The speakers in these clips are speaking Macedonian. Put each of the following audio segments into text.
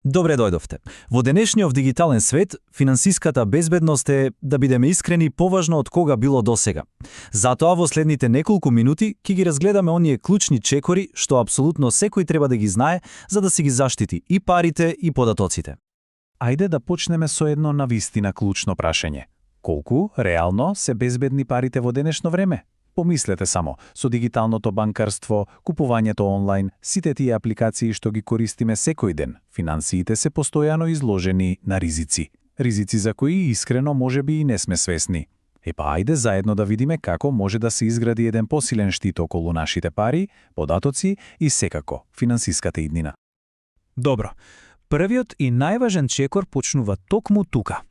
Добре дојдовте. Во денешниот дигитален свет, финансиската безбедност е, да бидеме искрени, поважно од кога било досега. Затоа во следните неколку минути ќе ги разгледаме оние клучни чекори што апсолутно секој треба да ги знае за да си ги заштити и парите и податоците. Ајде да почнеме со едно навистина клучно прашање. Колку реално се безбедни парите во денешно време? Помислете само, со дигиталното банкарство, купувањето онлайн, сите тие апликации што ги користиме секој ден, финансиите се постојано изложени на ризици. Ризици за кои искрено можеби и не сме свесни. Епа ајде заедно да видиме како може да се изгради еден посилен штит околу нашите пари, податоци и секако финансиската иднина. Добро. Првиот и најважен чекор почнува токму тука,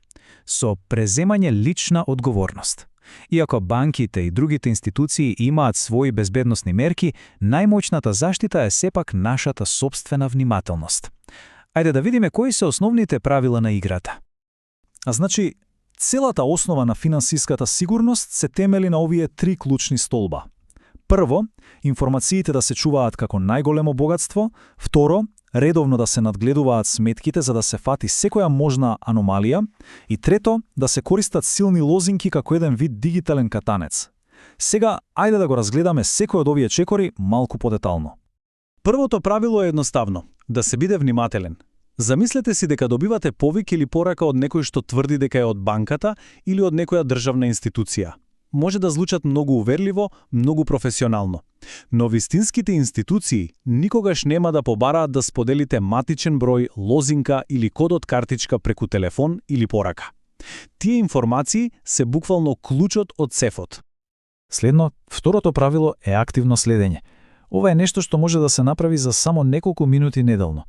со преземање лична одговорност. Иако банките и другите институции имаат своји безбедносни мерки, најмоćната заштита е сепак нашата сопствена внимателност. Ајде да видиме кои се основните правила на играта. Значи, целата основа на финансиската сигурност се темели на овие три клучни столба. Прво, информациите да се чуваат како најголемо богатство. Второ, редовно да се надгледуваат сметките за да се фати секоја можна аномалија. И трето, да се користат силни лозинки како еден вид дигитален катанец. Сега, ајде да го разгледаме секој од овие чекори малку подетално. Првото правило е едноставно – да се биде внимателен. Замислете си дека добивате повик или порака од некој што тврди дека е од банката или од некоја државна институција. Може да звучат многу уверливо, многу професионално. Но вистинските институции никогаш нема да побараат да споделите матичен број, лозинка или код од картичка преку телефон или порака. Тие информации се буквално клучот од сефот. Следно, второто правило е активно следење. Ова е нешто што може да се направи за само неколку минути неделно.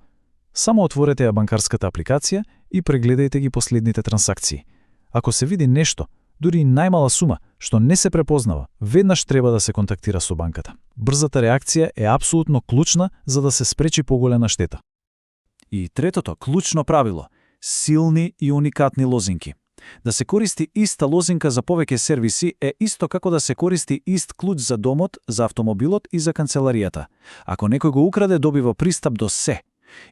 Само отворете ја банкарската апликација и прегледајте ги последните трансакции. Ако се види нешто, дури и најмала сума, што не се препознава, веднаш треба да се контактира со банката. Брзата реакција е апсолутно клучна за да се спречи поголема штета. И третото клучно правило – силни и уникатни лозинки. Да се користи иста лозинка за повеќе сервиси е исто како да се користи ист клуч за домот, за автомобилот и за канцеларијата. Ако некој го украде, добива пристап до се.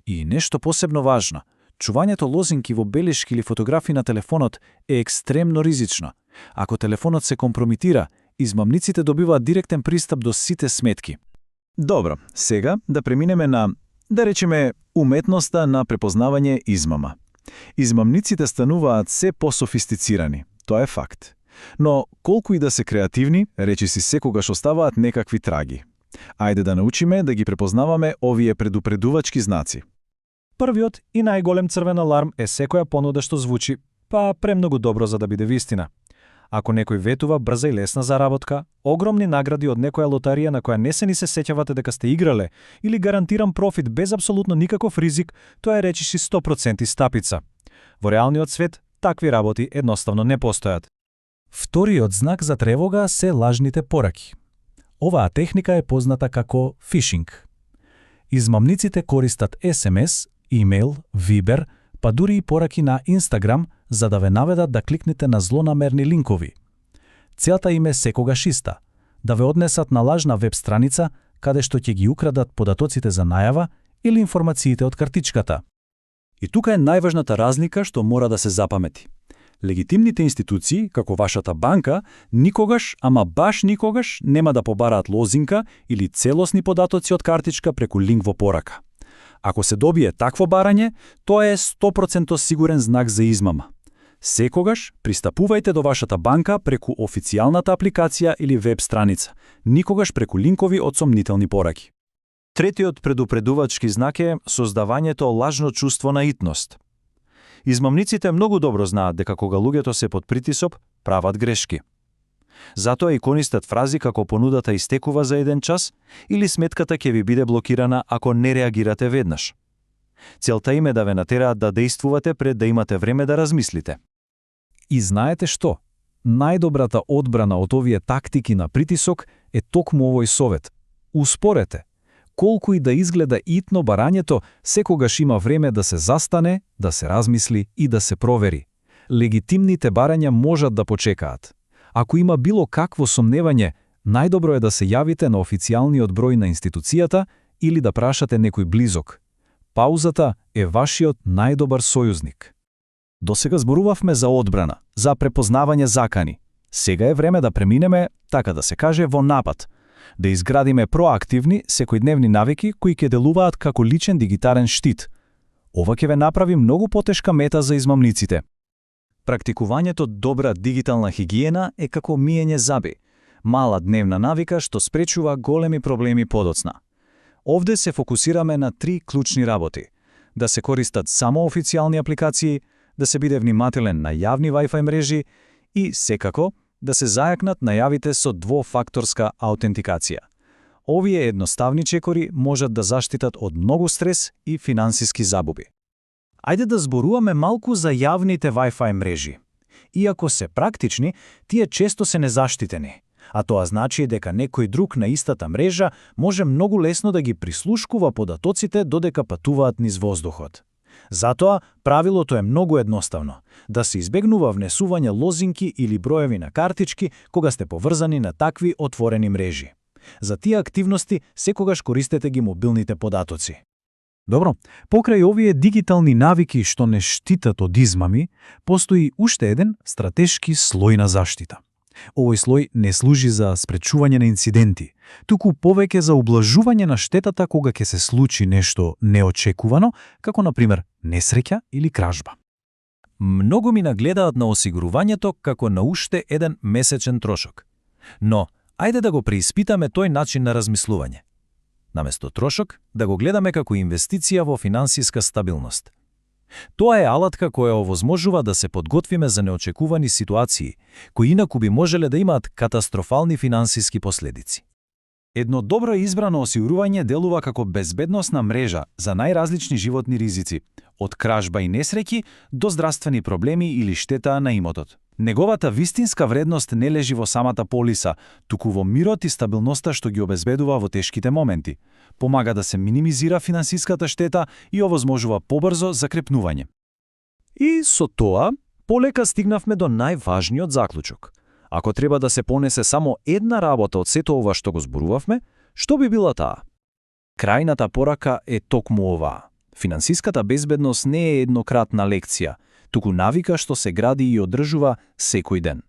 И нешто посебно важно – чувањето лозинки во белешки или фотографии на телефонот е екстремно ризично. Ако телефонот се компромитира, измамниците добиваат директен пристап до сите сметки. Добро, сега да преминеме на, да речеме, уметноста на препознавање измама. Измамниците стануваат се пософистицирани, тоа е факт. Но колку и да се креативни, речиси секогаш оставаат некакви траги. Ајде да научиме да ги препознаваме овие предупредувачки знаци. Првиот и најголем црвен аларм е секоја понуда што звучи, премногу добро за да биде вистина. Ако некој ветува брза и лесна заработка, огромни награди од некоја лотарија на која не се ни се сеќавате дека сте играле, или гарантиран профит без апсолутно никаков ризик, тоа е речиси 100% стапица. Во реалниот свет, такви работи едноставно не постојат. Вториот знак за тревога се лажните пораки. Оваа техника е позната како фишинг. Измамниците користат SMS, имейл, Viber, па дури и пораки на Instagram, за да ве наведат да кликнете на злонамерни линкови. Целта им е секогаш иста – да ве однесат на лажна веб страница, каде што ќе ги украдат податоците за најава или информациите од картичката. И тука е најважната разлика што мора да се запамети. Легитимните институции, како вашата банка, никогаш, ама баш никогаш, нема да побараат лозинка или целосни податоци од картичка преку линк во порака. Ако се добие такво барање, тоа е 100% сигурен знак за измама. Секогаш пристапувајте до вашата банка преку официјалната апликација или веб страница, никогаш преку линкови од сомнителни пораки. Третиот предупредувачки знак е создавањето лажно чувство на итност. Измамниците многу добро знаат дека кога луѓето се под притисок, прават грешки. Затоа и користат фрази како понудата истекува за 1 час или сметката ќе ви биде блокирана ако не реагирате веднаш. Целта им е да ве натераат да действувате пред да имате време да размислите. И знаете што? Најдобрата одбрана од овие тактики на притисок е токму овој совет. Успорете. Колку и да изгледа итно барањето, секогаш има време да се застане, да се размисли и да се провери. Легитимните барања можат да почекаат. Ако има било какво сомневање, најдобро е да се јавите на официјалниот број на институцијата или да прашате некој близок. Паузата е вашиот најдобар сојузник. Досега зборувавме за одбрана, за препознавање закани. Сега е време да преминеме, така да се каже, во напад. Да изградиме проактивни, секојдневни навики кои ќе делуваат како личен дигитален штит. Ова ќе ве направи многу потешка мета за измамниците. Практикувањето добра дигитална хигиена е како миење заби. Мала дневна навика што спречува големи проблеми подоцна. Овде се фокусираме на 3 клучни работи. Да се користат само официјални апликации, да се биде внимателен на јавни Wi-Fi мрежи и, секако, да се зајакнат најавите со двофакторска аутентикација. Овие едноставни чекори можат да заштитат од многу стрес и финансиски забуби. Ајде да зборуваме малку за јавните Wi-Fi мрежи. Иако се практични, тие често се незаштитени, а тоа значи дека некој друг на истата мрежа може многу лесно да ги прислушкува податоците додека патуваат низ воздухот. Затоа, правилото е многу едноставно – да се избегнува внесување лозинки или броеви на картички кога сте поврзани на такви отворени мрежи. За тие активности секогаш користете ги мобилните податоци. Добро, покрај овие дигитални навики што не штитат од измами, постои уште еден стратешки слој на заштита. Овој слој не служи за спречување на инциденти, туку повеќе за ублажување на штетата кога ќе се случи нешто неочекувано, како на пример несреќа или кражба. Многу ми нагледаат на осигурувањето како на уште еден месечен трошок. Но, ајде да го преиспитаме тој начин на размислување. Наместо трошок, да го гледаме како инвестиција во финансиска стабилност. Тоа е алатка која овозможува да се подготвиме за неочекувани ситуации, кои инаку би можеле да имаат катастрофални финансиски последици. Едно добро избрано осигурување делува како безбедносна мрежа за најразлични животни ризици, од кражба и несреќи до здравствени проблеми или штета на имотот. Неговата вистинска вредност не лежи во самата полиса, туку во мирот и стабилноста што ги обезбедува во тешките моменти. Помага да се минимизира финансиската штета и овозможува побрзо закрепнување. И со тоа, полека стигнавме до најважниот заклучок. Ако треба да се понесе само една работа од сето ова што го зборувавме, што би била таа? Крајната порака е токму оваа. Финансиската безбедност не е еднократна лекција, туку навика што се гради и одржува секој ден.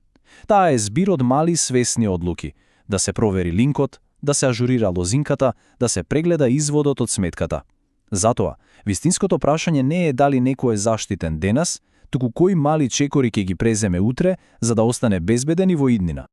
Таа е збир од мали свесни одлуки, да се провери линкот, да се ажурира лозинката, да се прегледа изводот од сметката. Затоа, вистинското прашање не е дали некој е заштитен денес, туку кои мали чекори ќе ги преземе утре за да остане безбеден и во иднина.